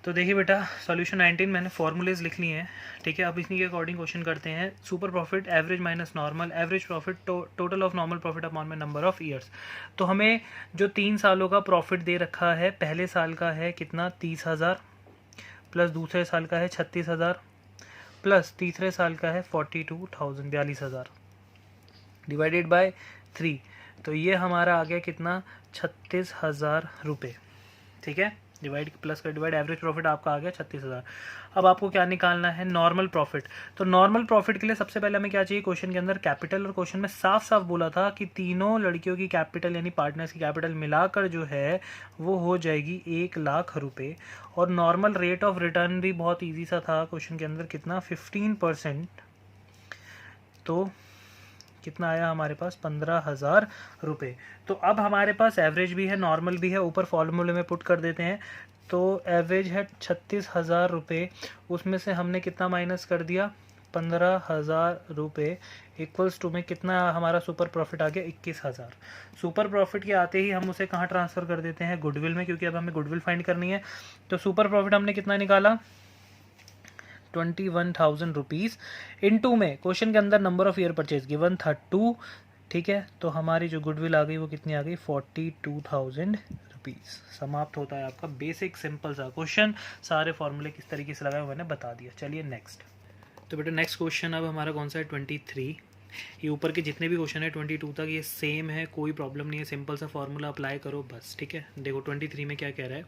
तो देखिए बेटा सॉल्यूशन 19 मैंने फॉर्मूलेज लिख लिए हैं, ठीक है। अब इसी के अकॉर्डिंग क्वेश्चन करते हैं। Super profit average minus normal, average profit total of normal profit upon में नंबर ऑफ ईयर्स। तो हमें जो 3 सालों का प्रॉफिट दे रखा है, पहले साल का है कितना? 30,000, प्लस दूसरे साल का है 36,000, प्लस तीसरे साल का है 42,000, 42,000 डिवाइडेड बाय 3। तो ये हमारा आ गया कितना? 36,000 रुपये, ठीक है। डिवाइड प्लस का डिवाइड, एवरेज प्रॉफिट आपका आ गया 36,000। अब आपको क्या निकालना है? Normal profit. तो नॉर्मल प्रॉफिट के लिए सबसे पहले हमें क्या चाहिए? क्वेश्चन के अंदर कैपिटल, और क्वेश्चन में साफ साफ बोला था कि तीनों लड़कियों की कैपिटल यानी पार्टनर्स की कैपिटल मिलाकर जो है वो हो जाएगी 1 लाख रुपए। और नॉर्मल रेट ऑफ रिटर्न भी बहुत ईजी सा था क्वेश्चन के अंदर, कितना? 15%। तो कितना आया हमारे पास? 15,000 रुपये। तो अब हमारे पास एवरेज भी है, नॉर्मल भी है, ऊपर फॉर्मूले में पुट कर देते हैं। तो एवरेज है 36,000 रुपये, उसमें से हमने कितना माइनस कर दिया? 15,000 रुपये इक्वल्स टू में कितना हमारा सुपर प्रॉफिट आ गया? 21,000। सुपर प्रॉफिट के आते ही हम उसे कहाँ ट्रांसफ़र कर देते हैं? गुडविल में, क्योंकि अब हमें गुडविल फाइंड करनी है। तो सुपर प्रॉफिट हमने कितना निकाला? 21,000 रुपीज़। इनटू में क्वेश्चन के अंदर number of year purchase given था 2, ठीक है। तो हमारी जो गुडविल आ गई वो कितनी आ गई? 42,000 रुपीज़। समाप्त होता है आपका बेसिक सिंपल सा क्वेश्चन। सारे फॉर्मूले किस तरीके से लगाए मैंने बता दिया। चलिए नेक्स्ट। तो बेटा नेक्स्ट क्वेश्चन अब हमारा कौन सा है? 23। ये ऊपर के जितने भी क्वेश्चन है 22 तक ये सेम है, कोई प्रॉब्लम नहीं है, सिंपल सा फॉर्मूला अप्लाई करो बस, ठीक है। देखो 23 में क्या कह रहा है?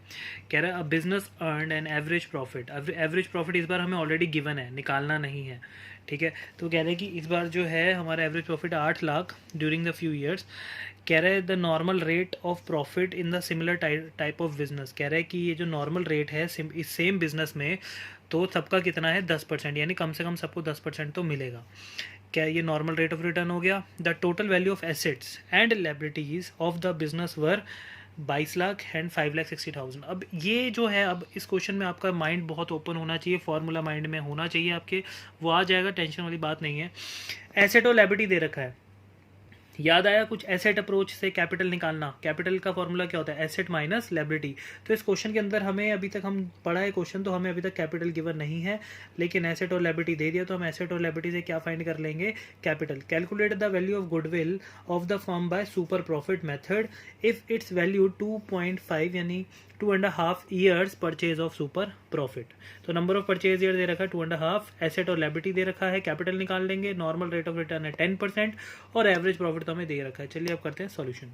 कह रहा है a business earn an average profit. Average profit इस बार हमें ऑलरेडी गिवन है, निकालना नहीं है, ठीक है। तो कह रहे हैं कि इस बार जो है हमारा average profit 8 lakh during the few years. कह रहे हैं the normal rate of profit in the similar type of business. कह रहे हैं कि ये जो नॉर्मल रेट है इस सेम बिजनेस में तो सबका कितना है? 10%, यानी कम से कम सबको 10% तो मिलेगा। क्या ये नॉर्मल रेट ऑफ रिटर्न हो गया? The total value of assets and liabilities of the business were 22 lakh and 5,60,000। अब ये जो है, अब इस क्वेश्चन में आपका माइंड बहुत ओपन होना चाहिए, फॉर्मूला माइंड में होना चाहिए आपके, वो आ जाएगा, टेंशन वाली बात नहीं है। एसेट और लायबिलिटी दे रखा है, याद आया कुछ एसेट अप्रोच से कैपिटल निकालना? कैपिटल का फॉर्मूला क्या होता है? Asset minus liability. तो इस क्वेश्चन के अंदर हमें अभी तक हम पढ़ा है क्वेश्चन, तो हमें अभी तक कैपिटल गिवन नहीं है, लेकिन एसेट और लायबिलिटी दे दिया, तो हम एसेट और लायबिलिटी से क्या फाइंड कर लेंगे? Capital. Calculate the value of goodwill of the firm by super profit method if it's value 2.5 यानी 2.5 years purchase of super profit. तो नंबर ऑफ परचेज ईयर दे रखा है 2.5, एसेट और लायबिलिटी दे रखा है, कैपिटल निकाल लेंगे, नॉर्मल रेट ऑफ रिटर्न है 10% और एवरेज प्रॉफिट तो हमें दे रखा है। चलिए अब करते हैं सॉल्यूशन।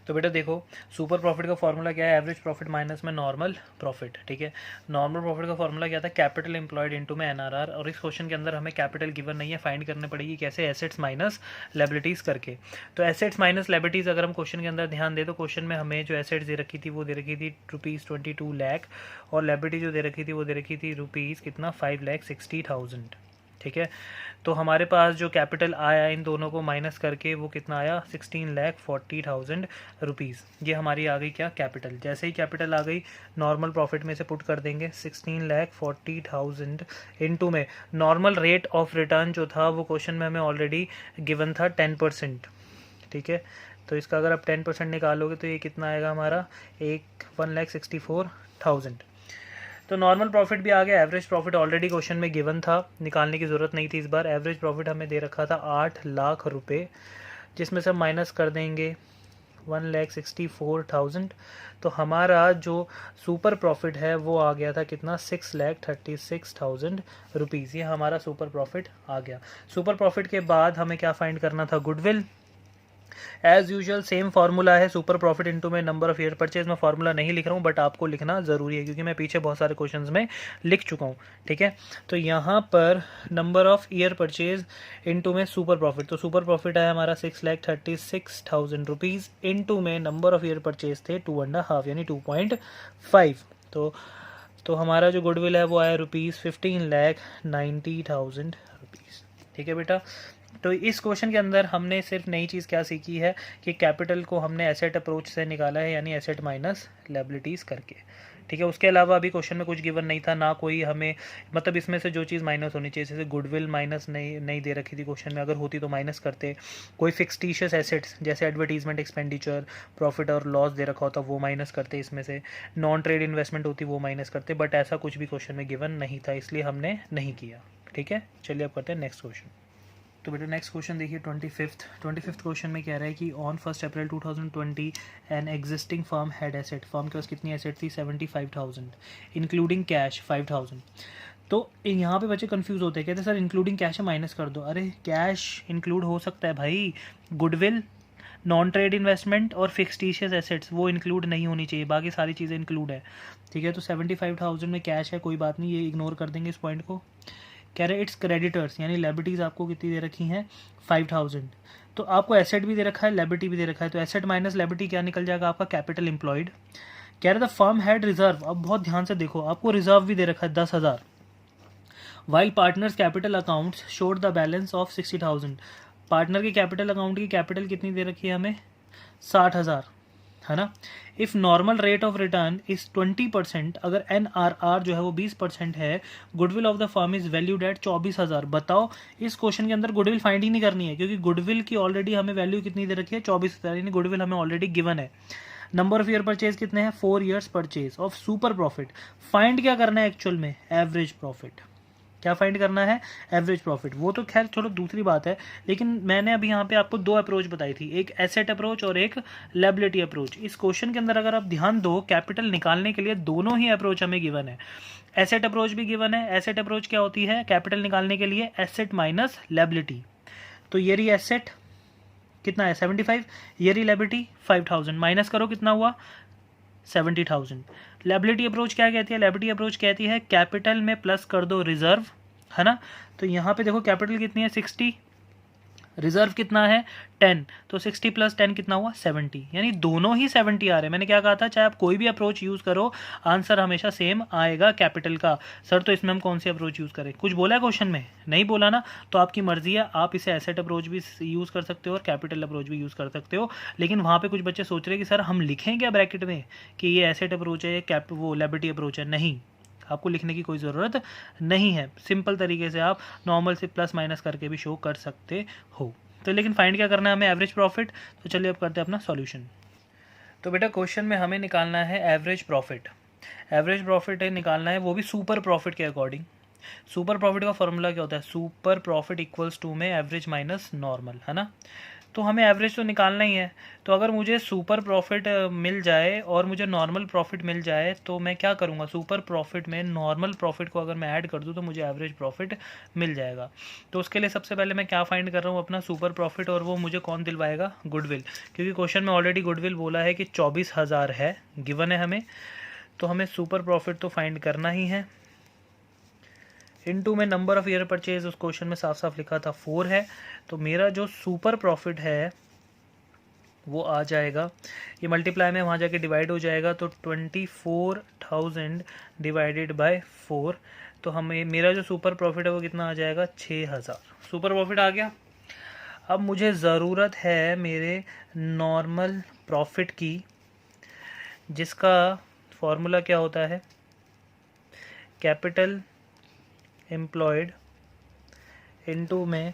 तो बेटा देखो, सुपर प्रॉफिट का फॉर्मूला क्या है? एवरेज प्रॉफिट माइनस में नॉर्मल प्रॉफिट। ठीक है, नॉर्मल प्रॉफिट का फॉर्मूला क्या था? कैपिटल एम्प्लॉयड इनटू में एनआरआर। और इस क्वेश्चन के अंदर हमें कैपिटल गिवन नहीं है, फाइंड करने पड़ेगी कैसे? एसेट्स माइनस लायबिलिटीज करके। तो एसेट्स माइनस लायबिलिटीज अगर हम क्वेश्चन के अंदर ध्यान दें तो क्वेश्चन में हमें जो एसेट्स दे रखी थी वो दे रखी थी ₹22 लाख, और लायबिलिटी जो दे रखी थी वो दे रखी थी रुपीज़ कितना? 5,60,000। ठीक है, तो हमारे पास जो कैपिटल आया इन दोनों को माइनस करके वो कितना आया? 16,40,000 रुपीज़। ये हमारी आ गई क्या? कैपिटल। जैसे ही कैपिटल आ गई नॉर्मल प्रॉफिट में से पुट कर देंगे 16,40,000 इनटू में नॉर्मल रेट ऑफ रिटर्न जो था वो क्वेश्चन में हमें ऑलरेडी गिवन था 10%। ठीक है, तो इसका अगर आप 10% निकालोगे तो ये कितना आएगा हमारा? 1,64,000। तो नॉर्मल प्रॉफिट भी आ गया, एवरेज प्रॉफिट ऑलरेडी क्वेश्चन में गिवन था, निकालने की ज़रूरत नहीं थी इस बार। एवरेज प्रॉफिट हमें दे रखा था 8 लाख रुपए, जिसमें से माइनस कर देंगे 1,64,000। तो हमारा जो सुपर प्रॉफिट है वो आ गया था कितना? 6,36,000 रुपीज़। ये हमारा सुपर प्रॉफिट आ गया। सुपर प्रॉफिट के बाद हमें क्या फाइंड करना था? Goodwill. As usual same formula है, सुपर प्रॉफिट इनटू में नंबर ऑफ ईयर परचेज। मैं फार्मूला नहीं लिख रहा हूँ, बट आपको लिखना ज़रूरी है क्योंकि मैं पीछे बहुत सारे क्वेश्चंस में लिख चुका हूँ। ठीक है, तो यहाँ पर number of year purchase into में सुपर प्रॉफिट, तो सुपर प्रॉफिट है हमारा 6,36,000 रुपीज़ इनटू में नंबर ऑफ ईयर परचेज थे 2.5 यानी 2.5। तो हमारा जो गुडविल है वो आया ₹15,90,000 रुपीज़। ठीक है बेटा, तो इस क्वेश्चन के अंदर हमने सिर्फ नई चीज़ क्या सीखी है कि कैपिटल को हमने एसेट अप्रोच से निकाला है, यानी एसेट माइनस लायबिलिटीज़ करके। ठीक है, उसके अलावा अभी क्वेश्चन में कुछ गिवन नहीं था, ना कोई हमें मतलब इसमें से जो चीज़ माइनस होनी चाहिए, जैसे गुडविल माइनस नहीं दे रखी थी क्वेश्चन में, अगर होती तो माइनस करते। कोई फिक्सटिशियस एसेट्स जैसे एडवर्टीजमेंट एक्सपेंडिचर, प्रॉफिट और लॉस दे रखा होता वो माइनस करते, इसमें से नॉन ट्रेड इन्वेस्टमेंट होती वो माइनस करते, बट ऐसा कुछ भी क्वेश्चन में गिवन नहीं था, इसलिए हमने नहीं किया। ठीक है, चलिए अब करते हैं नेक्स्ट क्वेश्चन। तो बेटा नेक्स्ट क्वेश्चन देखिए 25th क्वेश्चन में कह रहा है कि on 1 April 2020 an existing firm had asset. Firm के पास कितनी एसेट थी? 75,000 इंक्लूडिंग कैश 5,000। तो यहाँ पे बच्चे कंफ्यूज होते हैं, कहते हैं सर इंक्लूडिंग कैश है माइनस कर दो। अरे कैश इंक्लूड हो सकता है भाई, गुडविल, नॉन ट्रेड इन्वेस्टमेंट और फिक्सटिशियस एसेट्स वो इंक्लूड नहीं होनी चाहिए, बाकी सारी चीज़ें इंक्लूड है। ठीक है, तो 75,000 में कैश है, कोई बात नहीं, ये इग्नोर कर देंगे इस पॉइंट को। कह रहे इट्स क्रेडिटर्स यानी लायबिलिटीज़ आपको कितनी दे रखी हैं? 5,000। तो आपको एसेट भी दे रखा है, लायबिलिटी भी दे रखा है, तो एसेट माइनस लायबिलिटी क्या निकल जाएगा आपका? Capital employed. कह रहे द फर्म हैड रिजर्व, अब बहुत ध्यान से देखो, आपको रिजर्व भी दे रखा है 10,000। While partners capital accounts showed the balance of 60,000। Partner के कैपिटल अकाउंट की कैपिटल कितनी दे रखी है हमें? 60,000, है ना। If normal rate of return is 20%, अगर NRR जो है वो 20% है, goodwill of the firm is valued at 24,000। बताओ, इस क्वेश्चन के अंदर गुडविल फाइंड ही नहीं करनी है क्योंकि गुडविल की ऑलरेडी हमें वैल्यू कितनी दे रखी है? 24,000, यानी गुडविल हमें ऑलरेडी गिवन है। नंबर ऑफ ईयर परचेज कितने हैं? 4 years purchase of super profit. Find क्या करना है एक्चुअल में? Average profit. क्या फाइंड करना है? Average profit. वो तो खैर चलो दूसरी बात है, लेकिन मैंने अभी यहाँ पे आपको 2 अप्रोच बताई थी, एक एसेट अप्रोच और एक लायबिलिटी अप्रोच। इस क्वेश्चन के अंदर अगर आप ध्यान दो, कैपिटल निकालने के लिए दोनों ही अप्रोच हमें गिवन है। एसेट अप्रोच भी गिवन है। एसेट अप्रोच क्या होती है? कैपिटल निकालने के लिए एसेट माइनस लायबिलिटी। तो ये रही एसेट, कितना है? 75। ये रही लायबिलिटी 5,000, माइनस करो कितना हुआ? 70,000। लायबिलिटी अप्रोच क्या कहती है? लायबिलिटी अप्रोच कहती है कैपिटल में प्लस कर दो रिजर्व, है ना। तो यहाँ पे देखो कैपिटल कितनी है? 60, रिजर्व कितना है? 10, तो 60 प्लस 10 कितना हुआ? 70, यानी दोनों ही 70 आ रहे हैं। मैंने क्या कहा था, चाहे आप कोई भी अप्रोच यूज़ करो आंसर हमेशा सेम आएगा कैपिटल का। सर तो इसमें हम कौन सी अप्रोच यूज़ करें? कुछ बोला है क्वेश्चन में? नहीं बोला ना, तो आपकी मर्जी है, आप इसे एसेट अप्रोच भी यूज़ कर सकते हो और कैपिटल अप्रोच भी यूज़ कर सकते हो। लेकिन वहाँ पर कुछ बच्चे सोच रहे हैं कि सर हम लिखें क्या ब्रैकेट में कि ये एसेट अप्रोच है, ये वो लायबिलिटी अप्रोच है? नहीं, आपको लिखने की कोई ज़रूरत नहीं है। सिंपल तरीके से आप नॉर्मल से प्लस माइनस करके भी शो कर सकते हो। तो लेकिन फाइंड क्या करना है हमें, एवरेज प्रॉफिट। तो चलिए अब करते हैं अपना सॉल्यूशन। तो बेटा क्वेश्चन में हमें निकालना है एवरेज प्रॉफिट। एवरेज प्रॉफिट है निकालना है, वो भी सुपर प्रॉफिट के अकॉर्डिंग। सुपर प्रॉफिट का फॉर्मूला क्या होता है, सुपर प्रॉफिट इक्वल्स टू में एवरेज माइनस नॉर्मल, है ना। तो हमें एवरेज तो निकालना ही है। तो अगर मुझे सुपर प्रॉफिट मिल जाए और मुझे नॉर्मल प्रॉफिट मिल जाए तो मैं क्या करूँगा, सुपर प्रॉफिट में नॉर्मल प्रॉफिट को अगर मैं ऐड कर दूँ तो मुझे एवरेज प्रॉफिट मिल जाएगा। तो उसके लिए सबसे पहले मैं क्या फाइंड कर रहा हूँ, अपना सुपर प्रॉफिट, और वो मुझे कौन दिलवाएगा, गुडविल। क्योंकि क्वेश्चन में ऑलरेडी गुडविल बोला है कि 24,000 है, गिवन है हमें। तो हमें सुपर प्रॉफिट तो फाइंड करना ही है। इनटू में नंबर ऑफ ईयर परचेज, उस क्वेश्चन में साफ साफ लिखा था 4 है। तो मेरा जो सुपर प्रॉफिट है वो आ जाएगा, ये मल्टीप्लाई में वहाँ जाके डिवाइड हो जाएगा, तो 24,000 डिवाइडेड बाय 4। तो हमें मेरा जो सुपर प्रॉफिट है वो कितना आ जाएगा, 6,000 सुपर प्रॉफिट आ गया। अब मुझे ज़रूरत है मेरे नॉर्मल प्रॉफिट की, जिसका फॉर्मूला क्या होता है, कैपिटल एम्प्लॉयड इनटू में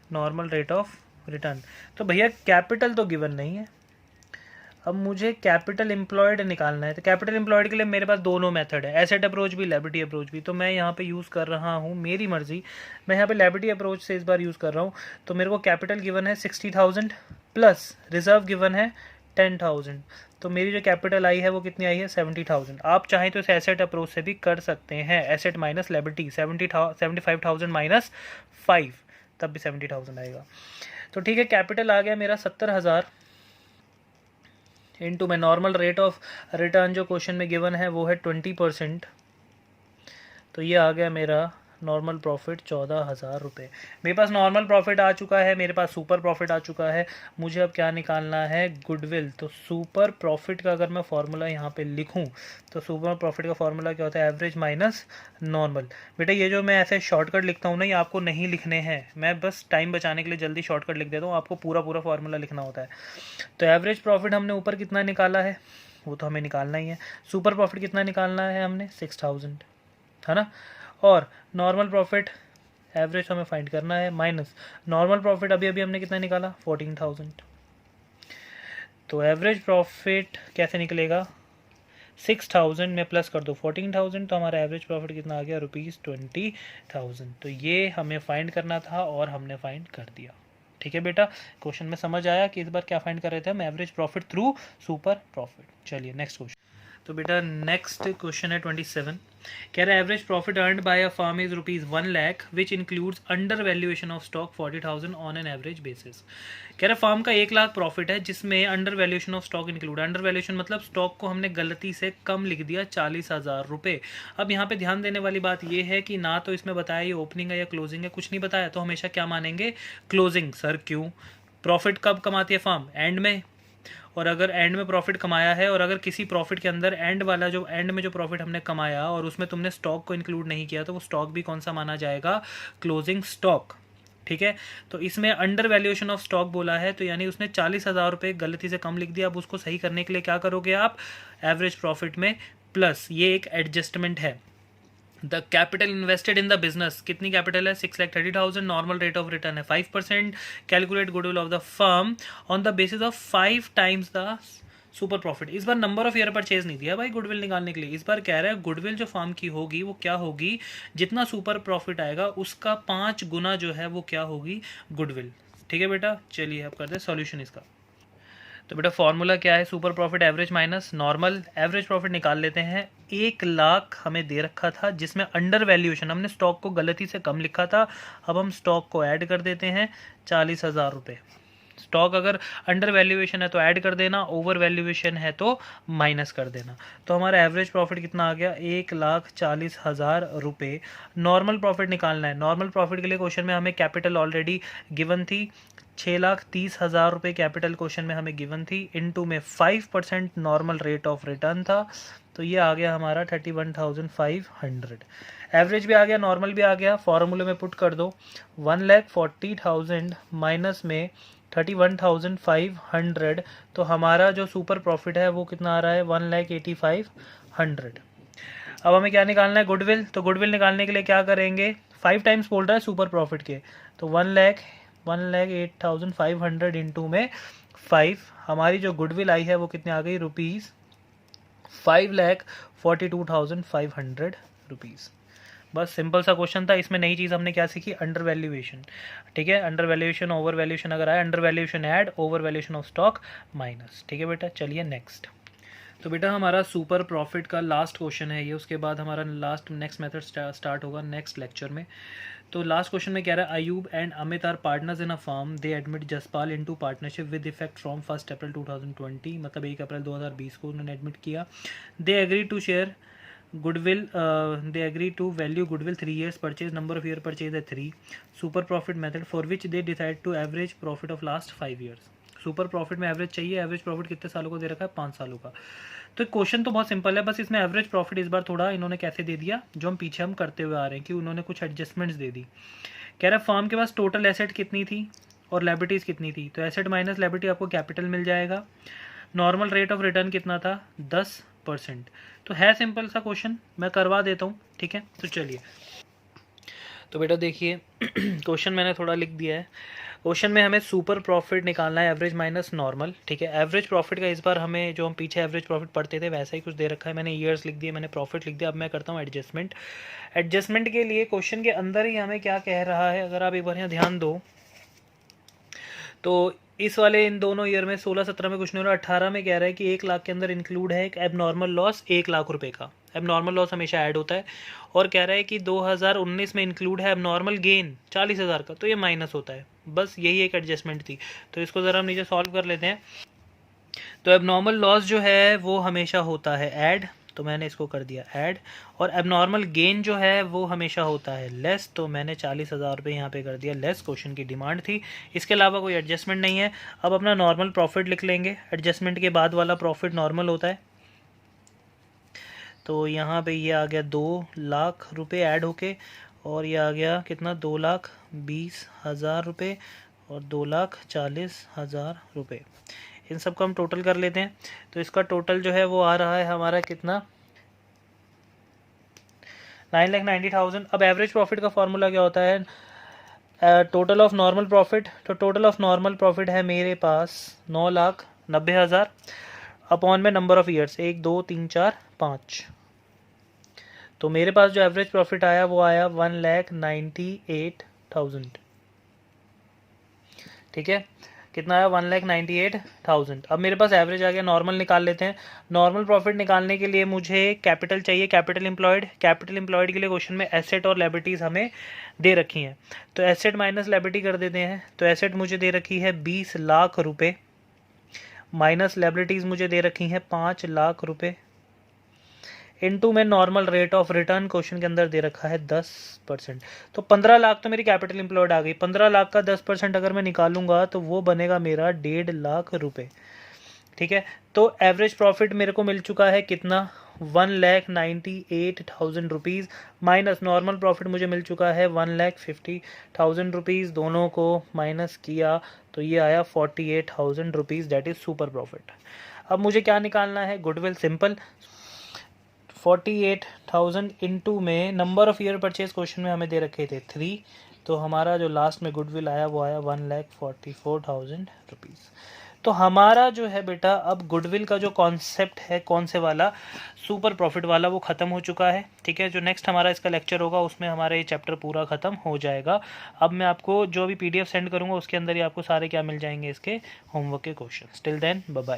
नॉर्मल रेट ऑफ रिटर्न। तो भैया कैपिटल तो गिवन नहीं है, अब मुझे कैपिटल एम्प्लॉयड निकालना है। तो कैपिटल एम्प्लॉयड के लिए मेरे पास दोनों मेथड है, एसेट अप्रोच भी, लायबिलिटी अप्रोच भी। तो मैं यहाँ पे यूज़ कर रहा हूँ, मेरी मर्जी, मैं यहाँ पे लायबिलिटी अप्रोच से इस बार यूज़ कर रहा हूँ। तो मेरे को कैपिटल गिवन है 60,000 प्लस रिजर्व गिवन है 10,000। तो मेरी जो कैपिटल आई है वो कितनी आई है, 70,000। आप चाहें तो इस एसेट अप्रोच से भी कर सकते हैं, एसेट माइनस लायबिलिटी, 75,000 माइनस 5, तब भी 70,000 आएगा। तो ठीक है, कैपिटल आ गया मेरा 70,000 इनटू में नॉर्मल रेट ऑफ रिटर्न जो क्वेश्चन में गिवन है वो है 20%। तो ये आ गया मेरा नॉर्मल प्रॉफिट 14,000 रुपये। मेरे पास नॉर्मल प्रॉफिट आ चुका है, मेरे पास सुपर प्रॉफिट आ चुका है, मुझे अब क्या निकालना है, गुडविल। तो सुपर प्रॉफिट का अगर मैं फॉर्मूला यहाँ पे लिखूँ तो सुपर प्रॉफिट का फॉर्मूला क्या होता है, एवरेज माइनस नॉर्मल। बेटा ये जो मैं ऐसे शॉर्टकट लिखता हूँ ना, ये आपको नहीं लिखने हैं, मैं बस टाइम बचाने के लिए जल्दी शॉर्टकट लिख देता हूँ, आपको पूरा पूरा फॉर्मूला लिखना होता है। तो एवरेज प्रॉफिट हमने ऊपर कितना निकाला है वो तो हमें निकालना ही है। सुपर प्रॉफिट कितना निकालना है हमने, 6,000, है ना। और नॉर्मल प्रॉफिट एवरेज हमें फाइंड करना है, माइनस नॉर्मल प्रॉफिट अभी अभी हमने कितना निकाला, 14,000। तो एवरेज प्रॉफिट कैसे निकलेगा, 6,000 में प्लस कर दो 14,000, तो हमारा एवरेज प्रॉफिट कितना आ गया, ₹20,000। तो ये हमें फाइंड करना था और हमने फाइंड कर दिया। ठीक है बेटा, क्वेश्चन में समझ आया कि इस बार क्या फाइंड कर रहे थे हम, average profit through super profit. चलिए नेक्स्ट क्वेश्चन। तो बेटा नेक्स्ट क्वेश्चन है 27, कह रहा है average profit earned bye a firm is ₹1 lakh which includes under valuation of stock 40,000 on an average basis. कह रहा है फर्म का 1 लाख प्रॉफिट है जिसमें under valuation of stock include, under valuation मतलब स्टॉक को हमने गलती से कम लिख दिया 40,000 रुपये। अब यहाँ पे ध्यान देने वाली बात यह है कि ना तो इसमें बताया ये ओपनिंग है या क्लोजिंग है, कुछ नहीं बताया, तो हमेशा क्या मानेंगे, क्लोजिंग। सर क्यों, प्रॉफिट कब कमाती है फर्म, एंड में, और अगर एंड में प्रॉफिट कमाया है और अगर किसी प्रॉफिट के अंदर एंड वाला जो एंड में जो प्रॉफिट हमने कमाया और उसमें तुमने स्टॉक को इंक्लूड नहीं किया तो वो स्टॉक भी कौन सा माना जाएगा, क्लोजिंग स्टॉक। ठीक है, तो इसमें अंडर वैल्यूएशन ऑफ स्टॉक बोला है, तो यानी उसने 40,000 रुपये गलती से कम लिख दिया। अब उसको सही करने के लिए क्या करोगे आप, एवरेज प्रॉफिट में प्लस, ये एक एडजस्टमेंट है। The capital invested in the business, कितनी कैपिटल है, 6,30,000, नॉर्मल रेट ऑफ रिटर्न है 5%, calculate goodwill of the firm on the basis of 5 times the super profit. इस बार नंबर ऑफ ईयर परचेज नहीं दिया भाई गुडविल निकालने के लिए, इस बार कह रहा है गुडविल जो फर्म की होगी वो क्या होगी, जितना सुपर प्रॉफिट आएगा उसका 5 गुना जो है वो क्या होगी, गुडविल। ठीक है बेटा, चलिए अब करते हैं सॉल्यूशन इसका। तो बेटा फॉर्मूला क्या है, super profit average minus normal. Average profit निकाल लेते हैं, 1 लाख हमें दे रखा था जिसमें अंडर वैल्यूएशन, हमने स्टॉक को गलती से कम लिखा था, अब हम स्टॉक को ऐड कर देते हैं 40,000 रुपये। स्टॉक अगर अंडर वैल्यूएशन है तो ऐड कर देना, ओवर वैल्यूएशन है तो माइनस कर देना। तो हमारा एवरेज प्रॉफिट कितना आ गया, 1,40,000 रुपये। नॉर्मल प्रॉफिट निकालना है, नॉर्मल प्रॉफिट के लिए क्वेश्चन में हमें कैपिटल ऑलरेडी गिवन थी, 6,30,000 रुपये कैपिटल क्वेश्चन में हमें गिवन थी, इनटू में 5% नॉर्मल रेट ऑफ रिटर्न था, तो ये आ गया हमारा 31,500। एवरेज भी आ गया, नॉर्मल भी आ गया, फॉर्मूले में पुट कर दो, 1,40,000 माइनस में 31,500, तो हमारा जो सुपर प्रॉफिट है वो कितना आ रहा है, 1,85,500। अब हमें क्या निकालना है, गुडविल। तो गुडविल निकालने के लिए क्या करेंगे, 5 टाइम्स बोल रहा है सुपर प्रॉफिट के, तो 1,08,500 इंटू में 5, हमारी जो गुडविल आई है वो कितने आ गई, रुपीज़ 5,42,500 रुपीज़। बस सिंपल सा क्वेश्चन था। इसमें नई चीज़ हमने क्या सीखी, अंडर वैल्यूएशन। ठीक है, अंडर वैल्यूएशन ओवर वैल्यूएशन अगर आए, under valuation add, over valuation of stock minus. ठीक है बेटा, चलिए नेक्स्ट। तो बेटा हमारा सुपर प्रॉफिट का लास्ट क्वेश्चन है ये, उसके बाद हमारा नेक्स्ट मेथड स्टार्ट होगा नेक्स्ट लेक्चर में। तो लास्ट क्वेश्चन में कह रहा है, Ayub and Amit are partners in a firm, they admit Jaspal into partnership with effect from 1 April 2020, मतलब 1 अप्रैल 2020 को उन्होंने एडमिट किया। They agree to share goodwill, they agree to value goodwill 3 years purchase, number of year purchase है 3, super profit method for which they decide to average profit of last 5 years। Super profit में एवरेज चाहिए, एवरेज प्रॉफिट कितने सालों को दे रखा है, 5 सालों का। तो क्वेश्चन तो बहुत सिंपल है, बस इसमें एवरेज प्रॉफिट इस बार थोड़ा इन्होंने कैसे दे दिया, जो हम पीछे हम करते हुए आ रहे हैं कि उन्होंने कुछ एडजस्टमेंट्स दे दी। कह रहा है फर्म के पास टोटल एसेट कितनी थी और लायबिलिटीज़ कितनी थी, तो एसेट माइनस लायबिलिटी आपको कैपिटल मिल जाएगा। नॉर्मल रेट ऑफ रिटर्न कितना था, 10%। तो है सिंपल सा क्वेश्चन, मैं करवा देता हूँ। ठीक है, तो चलिए। तो बेटा देखिए क्वेश्चन मैंने थोड़ा लिख दिया है। क्वेश्चन में हमें सुपर प्रॉफिट निकालना है, एवरेज माइनस नॉर्मल। ठीक है, एवरेज प्रॉफिट का इस बार हमें, जो हम पीछे एवरेज प्रॉफिट पढ़ते थे वैसा ही कुछ दे रखा है। मैंने ईयर्स लिख दिए, मैंने प्रॉफिट लिख दिया। अब मैं करता हूँ एडजस्टमेंट। एडजस्टमेंट के लिए क्वेश्चन के अंदर ही हमें क्या कह रहा है, अगर आप एक बार यहाँ ध्यान दो तो इस वाले इन दोनों ईयर में 16-17 में कुछ नहीं हो रहा, 18 में कह रहा है कि 1 लाख के अंदर इंक्लूड है एक एबनॉर्मल लॉस 1 लाख रुपए का। एबनॉर्मल लॉस हमेशा ऐड होता है। और कह रहा है कि 2019 में इंक्लूड है एबनॉर्मल गेन 40,000 का, तो ये माइनस होता है। बस यही एक एडजस्टमेंट थी। तो इसको ज़रा हम नीचे सॉल्व कर लेते हैं। तो एबनॉर्मल लॉस जो है वो हमेशा होता है ऐड, तो मैंने इसको कर दिया ऐड। और एबनॉर्मल गेन जो है वो हमेशा होता है लेस, तो मैंने 40,000 रुपये यहाँ पे कर दिया लेस। क्वेश्चन की डिमांड थी, इसके अलावा कोई एडजस्टमेंट नहीं है। अब अपना नॉर्मल प्रॉफिट लिख लेंगे। एडजस्टमेंट के बाद वाला प्रॉफिट नॉर्मल होता है। तो यहाँ पे ये आ गया 2 लाख रुपये ऐड होके, और ये आ गया कितना, 2,20,000 रुपये और 2,40,000 रुपये। इन सब का हम टोटल कर लेते हैं। तो इसका टोटल जो है वो आ रहा है हमारा कितना, 9,90,000। अब एवरेज प्रॉफिट का फॉर्मूला क्या होता है, टोटल ऑफ नॉर्मल प्रॉफिट। तो टोटल ऑफ नॉर्मल प्रॉफिट है मेरे पास 9,90,000 अपॉन में नंबर ऑफ ईयर्स 1 2 3 4 5। तो मेरे पास जो एवरेज प्रॉफिट आया वो आया 1,98,000। ठीक है, कितना आया, 1,98,000। अब मेरे पास एवरेज आ गया, नॉर्मल निकाल लेते हैं। नॉर्मल प्रॉफिट निकालने के लिए मुझे कैपिटल चाहिए, कैपिटल एम्प्लॉयड। कैपिटल एम्प्लॉयड के लिए क्वेश्चन में एसेट और लायबिलिटीज़ हमें दे रखी हैं, तो एसेट माइनस लायबिलिटी कर देते हैं। तो एसेट मुझे दे रखी है 20 लाख रुपये, माइनस लायबिलिटीज़ मुझे दे रखी हैं 5 लाख रुपये, इनटू में normal rate of return question के अंदर दे रखा है 10%। तो 15 लाख तो मेरी कैपिटल एम्प्लॉयड आ गई। 15 लाख का 10% अगर मैं निकालूंगा तो वो बनेगा मेरा 1.5 लाख रुपए। ठीक है, तो एवरेज प्रॉफिट मेरे को मिल चुका है कितना, 1,98,000 रुपीज़, माइनस नॉर्मल प्रॉफिट मुझे मिल चुका है 1,50,000 रुपीज़। दोनों को माइनस किया तो ये आया 48,000 rupees, that is super profit. अब मुझे क्या निकालना है, गुडविल। सिंपल, 48,000 इंटू में number of year purchase question में हमें दे रखे थे 3, तो हमारा जो लास्ट में गुडविल आया वो आया 1,44,000 रुपीज़। तो हमारा जो है बेटा अब गुडविल का जो कॉन्सेप्ट है, कौन से वाला, सुपर प्रॉफिट वाला, वो ख़त्म हो चुका है। ठीक है, जो नेक्स्ट हमारा इसका लेक्चर होगा उसमें हमारा ये चैप्टर पूरा ख़त्म हो जाएगा। अब मैं आपको जो भी PDF सेंड करूँगा उसके अंदर ही आपको सारे क्या मिल जाएंगे, इसके होमवर्क के question. Till then bye bye.